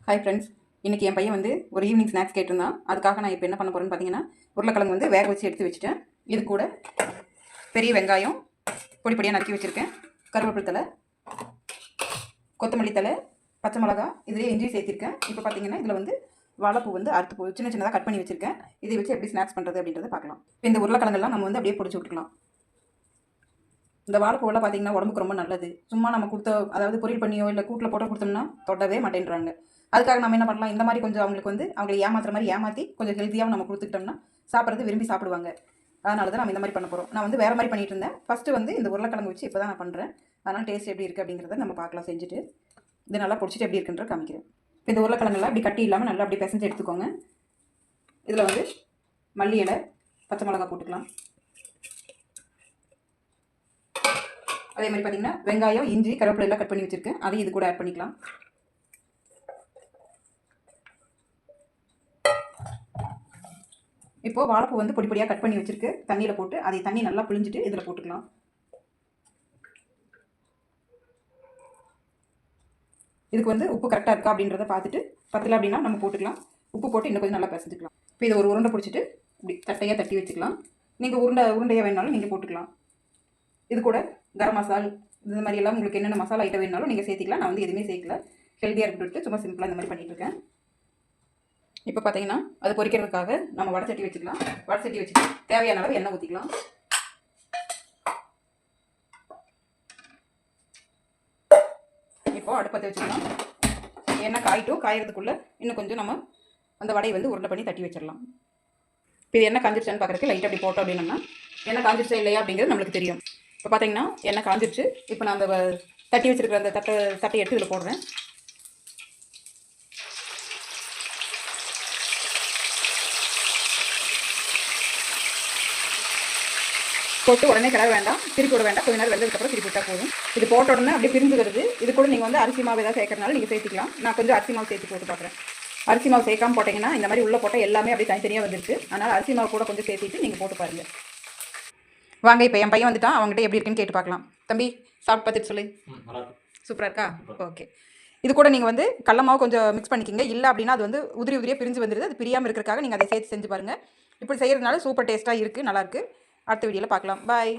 Hi friends, இன்றைக்கி என் பையன் வந்து ஒரு ஈவினிங் ஸ்நாக்ஸ் கேட்டிருந்தான். அதுக்காக நான் இப்போ என்ன பண்ண போகிறேன்னு பார்த்தீங்கன்னா, உருளைக்கிழங்கு வந்து வேக வச்சு எடுத்து வச்சுட்டேன். இது கூட பெரிய வெங்காயம் பொடி பொடியாக நறுக்கி வச்சுருக்கேன், கருவேப்பிலை தலை, கொத்தமல்லி தலை, பச்சை மிளகா, இதிலே இஞ்சி சேர்த்திருக்கேன். இப்போ பார்த்தீங்கன்னா இதில் வந்து வாழைப்பூ வந்து அறுத்து சின்ன சின்னதாக கட் பண்ணி வச்சுருக்கேன். இதை வச்சு எப்படி ஸ்நாக்ஸ் பண்ணுறது அப்படின்றத பார்க்கலாம். இப்போ இந்த உருளைக்கிழங்கெல்லாம் நம்ம வந்து அப்படியே பொடிச்சு விட்டுக்கலாம். இந்த வாழைப்பூவெல்லாம் பார்த்தீங்கன்னா உடம்புக்கு ரொம்ப நல்லது. சும்மா நம்ம கொடுத்த அதாவது பொரியல் பண்ணியோ இல்லை கூட்டில் போட்டு கொடுத்தோம்னா தொடவே மாட்டேன்றாங்க. அதுக்காக நம்ம என்ன பண்ணலாம், இந்த மாதிரி கொஞ்சம் அவங்களுக்கு வந்து அவங்களை ஏமாத்துற மாதிரி ஏமாற்றி கொஞ்சம் ஹெல்த்தியாகவும் நம்ம கொடுத்துக்கிட்டோம்னா சாப்பிட்றது விரும்பி சாப்பிடுவாங்க. அதனால தான் நம்ம இந்த மாதிரி பண்ண போகிறோம். நான் வந்து வேறு மாதிரி பண்ணிட்டு இருந்தேன். ஃபஸ்ட்டு வந்து இந்த உருளைக்கிழங்கு வச்சு இப்போ தான் நான் பண்ணுறேன். அதனால் டேஸ்ட் எப்படி இருக்குது அப்படிங்கிறத நம்ம பார்க்கலாம். செஞ்சுட்டு இது நல்லா பிடிச்சிட்டு எப்படி இருக்குன்ற காமிக்கிறேன். இப்போ இந்த உருளைக்கிழங்குலாம் இப்படி கட்டி இல்லாமல் நல்லா அப்படி பிசைஞ்சு எடுத்துக்கோங்க. இதில் வந்து மல்லி இலை, பச்சை மிளகா போட்டுக்கலாம். அதே மாதிரி பார்த்தீங்கன்னா வெங்காயம், இஞ்சி, கருவேப்பிலை எல்லாம் கட் பண்ணி வச்சுருக்கேன். அதையும் இது கூட ஆட் பண்ணிக்கலாம். இப்போது வாழைப்பூ வந்து பொடி பொடியாக கட் பண்ணி வச்சுருக்கு தண்ணியில் போட்டு அதை தண்ணி நல்லா புழிஞ்சிட்டு இதில் போட்டுக்கலாம். இதுக்கு வந்து உப்பு கரெக்டாக இருக்கா அப்படின்றத பார்த்துட்டு பத்தலை அப்படின்னா நம்ம போட்டுக்கலாம். உப்பு போட்டு இன்னும் கொஞ்சம் நல்லா பிசைஞ்சிக்கலாம். இப்போ இதை ஒரு உருண்டை பிடிச்சிட்டு இப்படி தட்டையாக தட்டி வச்சுக்கலாம். நீங்கள் உருண்டையாக வேணாலும் நீங்கள் போட்டுக்கலாம். இது கூட கரம் மசால் இந்த மாதிரி எல்லாம் உங்களுக்கு என்னென்ன மசாலா ஐட்டம் வேணாலும் நீங்கள் சேர்த்திக்கலாம். நான் வந்து எதுவுமே சேர்க்கல, ஹெல்த்தியாக இருக்கட்டும் சும்மா சிம்பிளாக இந்த மாதிரி பண்ணிகிட்டு இருக்கேன். இப்போ பார்த்தீங்கன்னா அது பொரிக்கிறதுக்காக நம்ம வடை வச்சுக்கலாம். வடை வச்சுட்டு தேவையான அளவு எண்ணெய் ஊற்றிக்கலாம். இப்போது அடுப்பத்தை வச்சுக்கலாம். எண்ணெய் காயறதுக்குள்ளே இன்னும் கொஞ்சம் நம்ம அந்த வடையை வந்து உருண்டை பண்ணி தட்டி வச்சிடலாம். இப்போ இது எண்ணெய் காஞ்சிருச்சான்னு பார்க்குறதுக்கு லைட்டாக அப்படி போட்டோம் அப்படின்னா எண்ணெய் காஞ்சிருச்சா இல்லையா அப்படிங்கிறது நம்மளுக்கு தெரியும். இப்போ பார்த்தீங்கன்னா எண்ணெய் காஞ்சிருச்சு. இப்போ நான் அந்த தட்டி வச்சுருக்கிற அந்த தட்டை எடுத்து இதில் போடுறேன். போட்டு உடனே கிளற வேண்டாம், திருப்பி விட வேண்டாம். கொஞ்ச நேரம் வெந்ததுக்கப்புறம் திருப்பி விட்டால் போதும். இது போட்ட உடனே அப்படியே பிரிஞ்சு வருது. இது கூட நீங்கள் வந்து அரிசி மாவு ஏதாவது சேர்க்கறனால நீங்கள் சேர்த்துக்கலாம். நான் கொஞ்சம் அரிசி மாவு சேர்த்து போட்டு பார்க்குறேன். அரிசி மாவு சேர்க்காமல் போட்டிங்கன்னா இந்த மாதிரி உள்ளே போட்டால் எல்லாமே அப்படியே தனித்தனியாக வந்துருக்கு. அதனால் அரிசி மாவு கூட கொஞ்சம் சேர்த்துட்டு நீங்கள் போட்டு பாருங்கள். வாங்க இப்போ என் பையன் வந்துட்டான், அவங்ககிட்ட எப்படி இருக்குன்னு கேட்டு பார்க்கலாம். தம்பி சாப்பிட்டு பார்த்துட்டு சொல்லு. சூப்பராக இருக்கா? ஓகே. இது கூட நீங்கள் வந்து கடல மாவு கொஞ்சம் மிக்ஸ் பண்ணிக்கிங்க. இல்லை அப்படின்னா அது வந்து உதிரியாக பிரிஞ்சு வந்துடுது. அது பிரியாமல் இருக்கிறதுக்காக நீங்கள் அதை சேர்த்து செஞ்சு பாருங்கள். இப்படி செய்கிறதுனால சூப்பர் டேஸ்ட்டாக இருக்குது, நல்லாயிருக்கு. அடுத்த வீடியோவில் பார்க்கலாம். பாய்.